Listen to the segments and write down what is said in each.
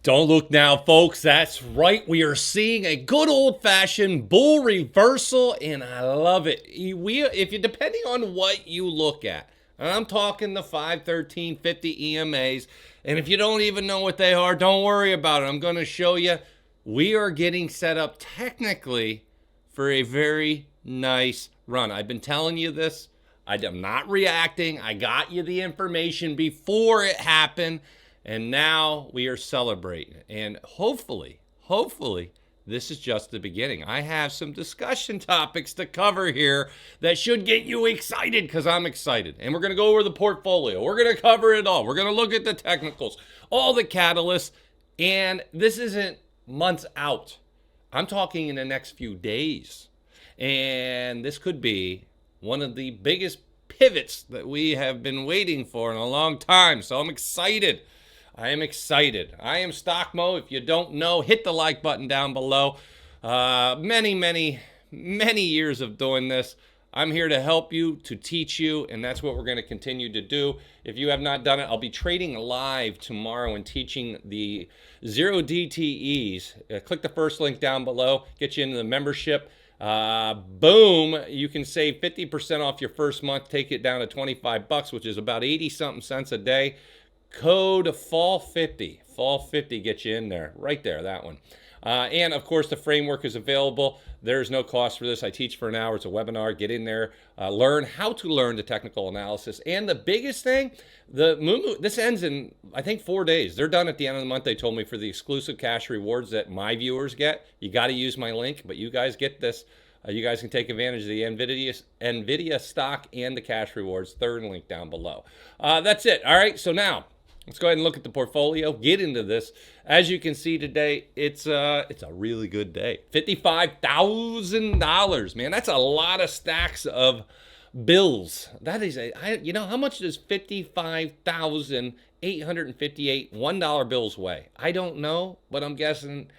Don't look now, folks. That's right. We are seeing a good old-fashioned bull reversal, and I love it. If you depending on what you look at, and I'm talking the 5, 13, 50 EMAs, and if you don't even know what they are, don't worry about it. I'm going to show you. We are getting set up technically for a very nice run. I've been telling you this. I'm not reacting. I got you the information before it happened. And now we are celebrating. And hopefully, this is just the beginning. I have some discussion topics to cover here that should get you excited because I'm excited. And we're going to go over the portfolio. We're going to cover it all. We're going to look at the technicals, all the catalysts. And this isn't months out. I'm talking in the next few days. And this could be one of the biggest pivots that we have been waiting for in a long time. So I'm excited. I am excited. I am Stockmo. If you don't know, hit the like button down below. Many years of doing this. I'm here to help you, to teach you, and that's what we're going to continue to do. If you have not done it, I'll be trading live tomorrow and teaching the 0 DTEs. Click the first link down below, get you into the membership. Boom, you can save 50% off your first month, take it down to 25 bucks, which is about 80 something cents a day. Code FALL50 gets you in there, right there, that one. And of course, the framework is available. There's no cost for this. I teach for an hour. It's a webinar. Get in there, learn how to learn the technical analysis. And the biggest thing, this ends in, I think, 4 days. They're done at the end of the month, they told me, for the exclusive cash rewards that my viewers get. You got to use my link, but you guys get this. You guys can take advantage of the NVIDIA stock and the cash rewards. Third link down below. That's it. All right, so now let's go ahead and look at the portfolio, get into this. As you can see today, it's a really good day. $55,000, man. That's a lot of stacks of bills. That is you know, how much does 55,858 $1 bills weigh? I don't know, but I'm guessing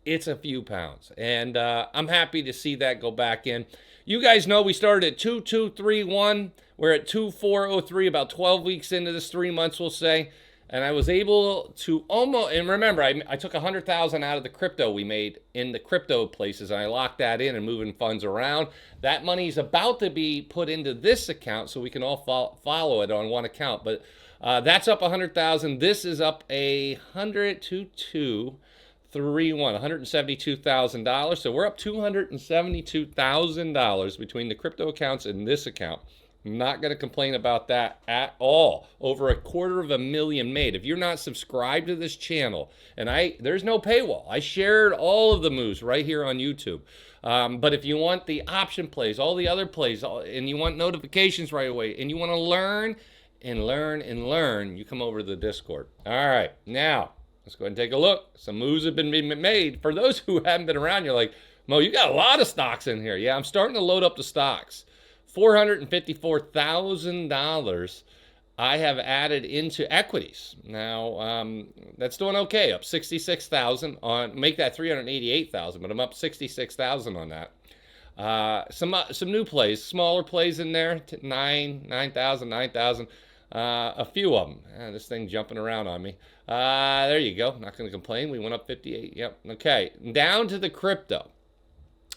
it's a few pounds. And I'm happy to see that go back in. You guys know we started at 2231. We're at 2403, about 12 weeks into this, 3 months, we'll say. And I was able to almost, and remember, I took 100,000 out of the crypto we made in the crypto places, and I locked that in and moving funds around. That money's about to be put into this account so we can all follow it on one account. But that's up 100,000. This is up $172,000. So we're up $272,000 between the crypto accounts and this account. I'm not going to complain about that at all. Over $250,000 made. If you're not subscribed to this channel, and there's no paywall. I shared all of the moves right here on YouTube. But if you want the option plays, all the other plays, and you want notifications right away, and you want to learn and learn and learn, you come over to the Discord. All right, now let's go ahead and take a look. Some moves have been made. For those who haven't been around, you're like, Mo, you got a lot of stocks in here. Yeah, I'm starting to load up the stocks. $454,000 I have added into equities. Now, that's doing okay, up 66,000 on, make that 388,000, but I'm up 66,000 on that. Some new plays, smaller plays in there, 9,000, 9,000. A few of them. This thing jumping around on me. There you go. Not going to complain. We went up 58. Yep. Okay. Down to the crypto.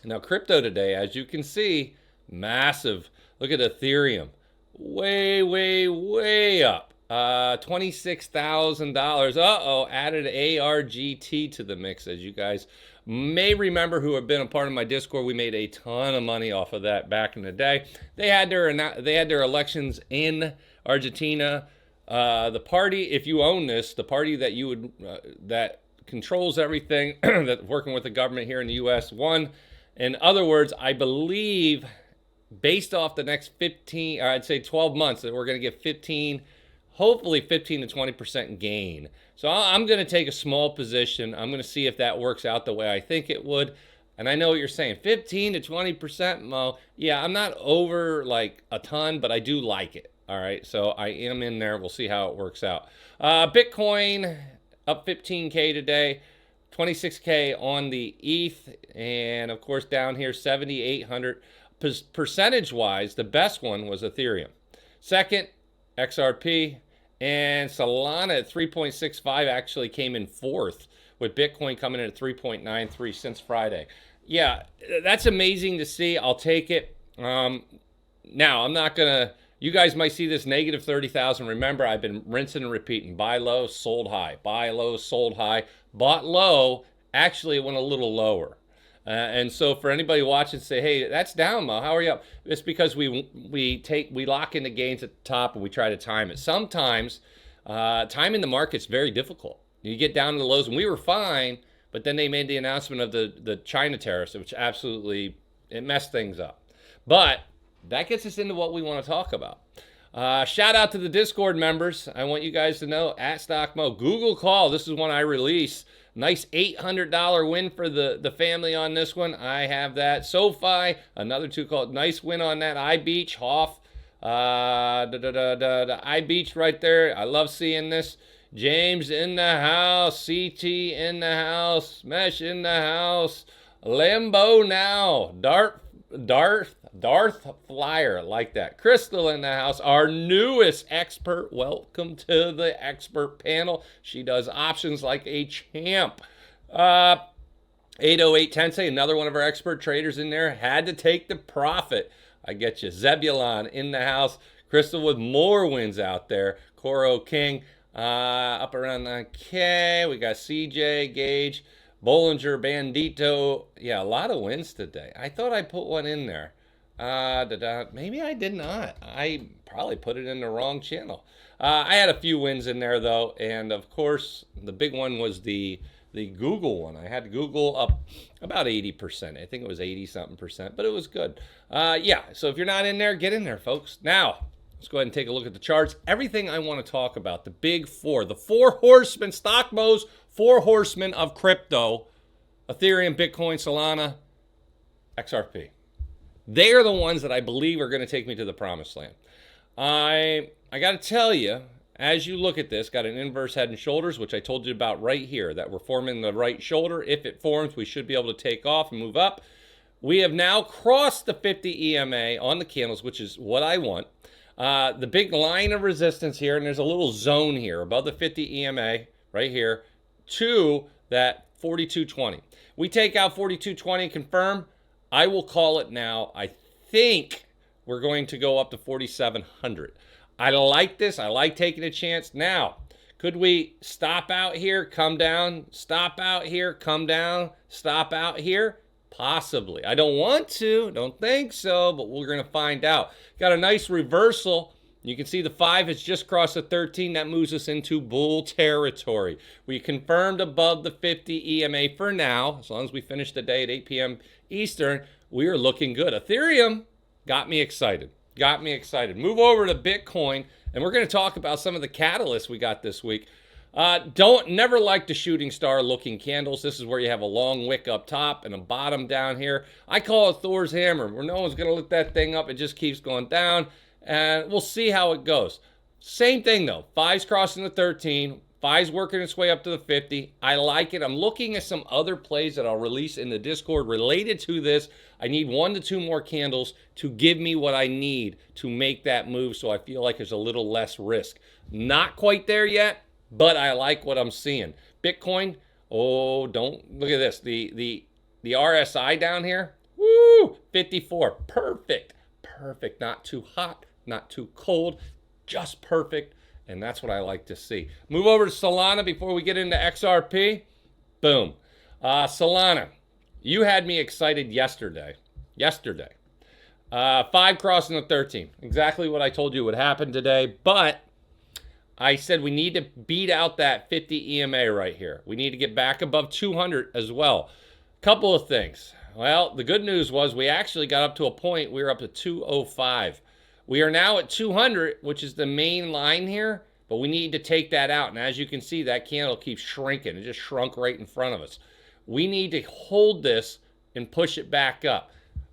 Now, crypto today, as you can see, massive. Look at Ethereum. Way up. $26,000. Uh-oh. Added ARGT to the mix, as you guys may remember who have been a part of my Discord. We made a ton of money off of that back in the day. They had their elections in Argentina. The party, if you own this, the party that you would that controls everything, that's working with the government here in the U.S. won. In other words, I believe, based off the next 15, or I'd say 12 months, that we're going to get hopefully 15 to 20% gain. So I'm going to take a small position. I'm going to see if that works out the way I think it would. And I know what you're saying, 15 to 20%, Mo. Yeah, I'm not over like a ton, but I do like it. All right, so I am in there. We'll see how it works out. Bitcoin up 15K today, 26K on the ETH, and of course down here 7,800. Percentage-wise, the best one was Ethereum. Second, XRP, And Solana at 3.65 actually came in fourth, with Bitcoin coming in at 3.93 since Friday. Yeah, that's amazing to see. I'll take it. Now, I'm not going to, you guys might see this negative 30,000. Remember, I've been rinsing and repeating. Buy low, sold high. Buy low, sold high. Bought low. Actually, it went a little lower. And so for anybody watching, say, hey, that's down, Mo. How are you up? It's because we lock in the gains at the top and we try to time it. Sometimes timing the market's very difficult. You get down to the lows, and we were fine, but then they made the announcement of the China tariffs, which absolutely, it messed things up. But that gets us into what we want to talk about. Shout out to the Discord members. I want you guys to know, at StockMo, Google Call. This is one I release. Nice $800 win for the family on this one. I have that. SoFi, another two called. Nice win on that. iBeach, Hoff. iBeach right there. I love seeing this. James in the house. CT in the house. Mesh in the house. Limbo now. Darth Flyer, like that. Crystal in the house, our newest expert. Welcome to the expert panel. She does options like a champ. 808 Tensei, another one of our expert traders in there, had to take the profit. I get you. Zebulon in the house. Crystal with more wins out there. Coro King up around 9K. We got CJ, Gage, Bollinger, Bandito. Yeah, a lot of wins today. I thought I put one in there. Maybe I did not. I probably put it in the wrong channel. I had a few wins in there, though. And, of course, the big one was the Google one. I had Google up about 80%. I think it was 80-something%, but it was good. Yeah, so if you're not in there, get in there, folks. Now, let's go ahead and take a look at the charts. Everything I want to talk about, the big four, the four horsemen, StockMo's four horsemen of crypto, Ethereum, Bitcoin, Solana, XRP. They are the ones that I believe are going to take me to the promised land. I got to tell you, as you look at this, got an inverse head and shoulders, which I told you about right here, that we're forming the right shoulder. If it forms, we should be able to take off and move up. We have now crossed the 50 EMA on the candles, which is what I want. The big line of resistance here, and there's a little zone here above the 50 EMA right here to that 42.20. We take out 42.20 and confirm. I will call it now. I think we're going to go up to 4,700. I like this. I like taking a chance. Now, could we stop out here, come down, stop out here, come down, stop out here? Possibly. I don't want to. Don't think so, but we're going to find out. Got a nice reversal. You can see the 5 has just crossed the 13. That moves us into bull territory. We confirmed above the 50 EMA for now. As long as we finish the day at 8 p.m. Eastern, we are looking good. Ethereum got me excited. Got me excited. Move over to Bitcoin, and we're going to talk about some of the catalysts we got this week. Never like the shooting star looking candles. This is where you have a long wick up top and a bottom down here. I call it Thor's hammer, where no one's going to lift that thing up. It just keeps going down, and we'll see how it goes. Same thing, though. 5's crossing the 13. 5's working its way up to the 50. I like it. I'm looking at some other plays that I'll release in the Discord related to this. I need 1 to 2 more candles to give me what I need to make that move, so I feel like there's a little less risk. Not quite there yet, but I like what I'm seeing. Bitcoin, oh, don't look at this. The RSI down here, woo, 54. Perfect. Perfect. Not too hot, not too cold, just perfect. And that's what I like to see. Move over to Solana before we get into XRP. Boom. Solana, you had me excited yesterday. 5 crossing the 13. Exactly what I told you would happen today. But I said we need to beat out that 50 EMA right here. We need to get back above 200 as well. Couple of things. Well, the good news was we actually got up to a point, we were up to 205. We are now at 200, which is the main line here, but we need to take that out. And as you can see, that candle keeps shrinking. It just shrunk right in front of us. We need to hold this and push it back up.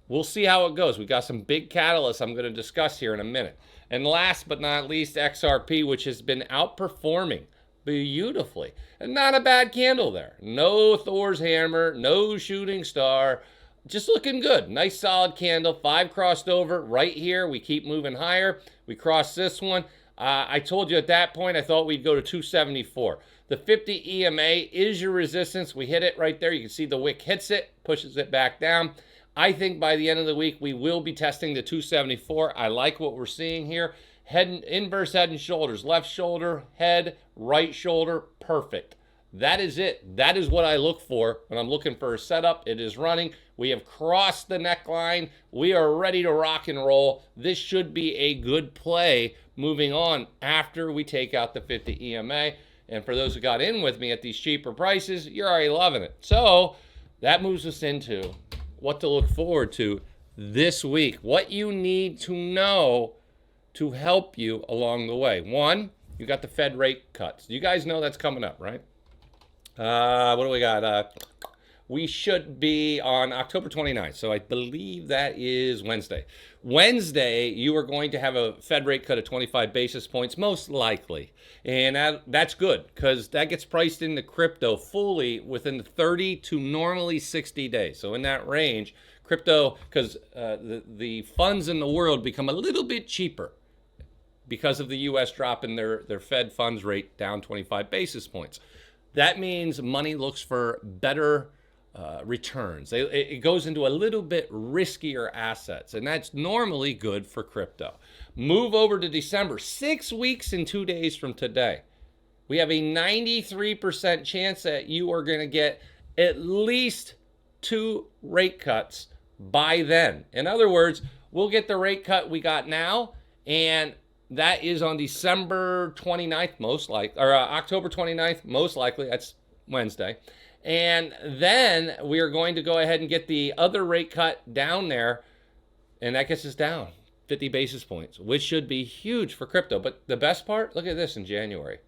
We'll see how it goes. We got some big catalysts I'm going to discuss here in a minute. And last but not least, XRP, which has been outperforming beautifully. And not a bad candle there. No Thor's hammer, no shooting star. Just looking good. Nice solid candle. 5 crossed over right here. We keep moving higher. We cross this one. I told you at that point I thought we'd go to 274. The 50 EMA is your resistance. We hit it right there. You can see the wick hits it, pushes it back down. I think by the end of the week, we will be testing the 274. I like what we're seeing here. Inverse head and shoulders, left shoulder, head, right shoulder, perfect. That is it. That is what I look for when I'm looking for a setup. It is running. We have crossed the neckline. We are ready to rock and roll. This should be a good play moving on after we take out the 50 EMA. And for those who got in with me at these cheaper prices, you're already loving it. So that moves us into what to look forward to this week. What you need to know to help you along the way. One, you got the Fed rate cuts. You guys know that's coming up, right? What do we got? We should be on October 29th. So I believe that is Wednesday. Wednesday, you are going to have a Fed rate cut of 25 basis points, most likely. And that's good because that gets priced into crypto fully within 30 to normally 60 days. So in that range, crypto, because the funds in the world become a little bit cheaper because of the U.S. dropping their Fed funds rate down 25 basis points. That means money looks for better returns. It goes into a little bit riskier assets, and that's normally good for crypto. Move over to December, 6 weeks and 2 days from today. We have a 93% chance that you are going to get at least 2 rate cuts by then. In other words, we'll get the rate cut we got now, and that is on December 29th, most likely, or October 29th, most likely. That's Wednesday. And then we are going to go ahead and get the other rate cut down there, and that gets us down 50 basis points, which should be huge for crypto. But the best part, look at this in January.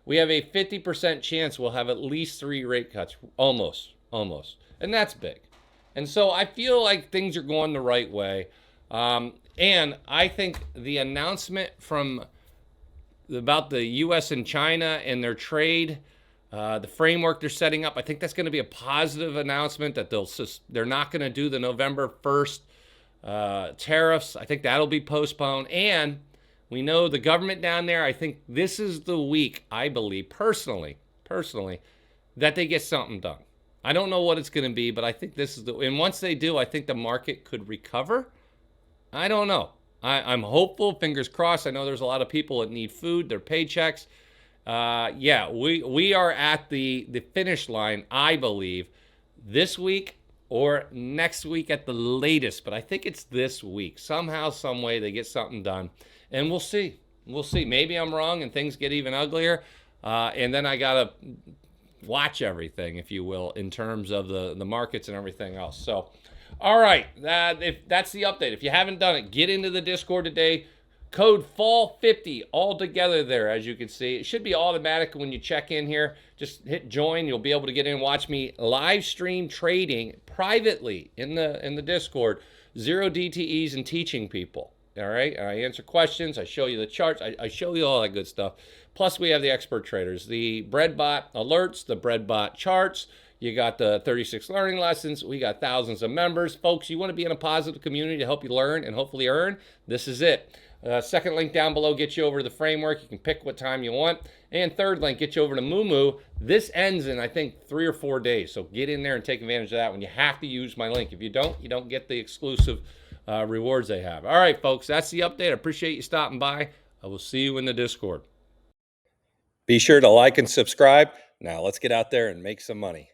We have a 50% chance we'll have at least 3 rate cuts, almost. And that's big. And so I feel like things are going the right way. And I think the announcement about the U.S. and China and their trade, the framework they're setting up, I think that's going to be a positive announcement that they're not going to do the November 1st tariffs. I think that'll be postponed. And we know the government down there, I think this is the week, I believe, personally, that they get something done. I don't know what it's going to be, but I think this is and once they do, I think the market could recover. I don't know. I'm hopeful, fingers crossed. I know there's a lot of people that need food, their paychecks. Yeah, we are at the finish line, I believe, this week or next week at the latest. But I think it's this week. Somehow, some way, they get something done. And we'll see. We'll see. Maybe I'm wrong and things get even uglier. And then I got to watch everything, if you will, in terms of the markets and everything else. So, all right, if that's the update. If you haven't done it, get into the Discord today. Code FALL50 all together there, as you can see. It should be automatic when you check in here. Just hit join. You'll be able to get in and watch me live stream trading privately in the Discord. 0 DTEs and teaching people. All right, I answer questions. I show you the charts. I show you all that good stuff. Plus, we have the expert traders, the BreadBot alerts, the BreadBot charts. You got the 36 learning lessons. We got thousands of members. Folks, you want to be in a positive community to help you learn and hopefully earn? This is it. Second link down below gets you over to the framework. You can pick what time you want. And third link gets you over to Moomoo. This ends in, I think, 3 or 4 days. So get in there and take advantage of that one. You have to use my link. If you don't get the exclusive rewards they have. All right, folks, that's the update. I appreciate you stopping by. I will see you in the Discord. Be sure to like and subscribe. Now let's get out there and make some money.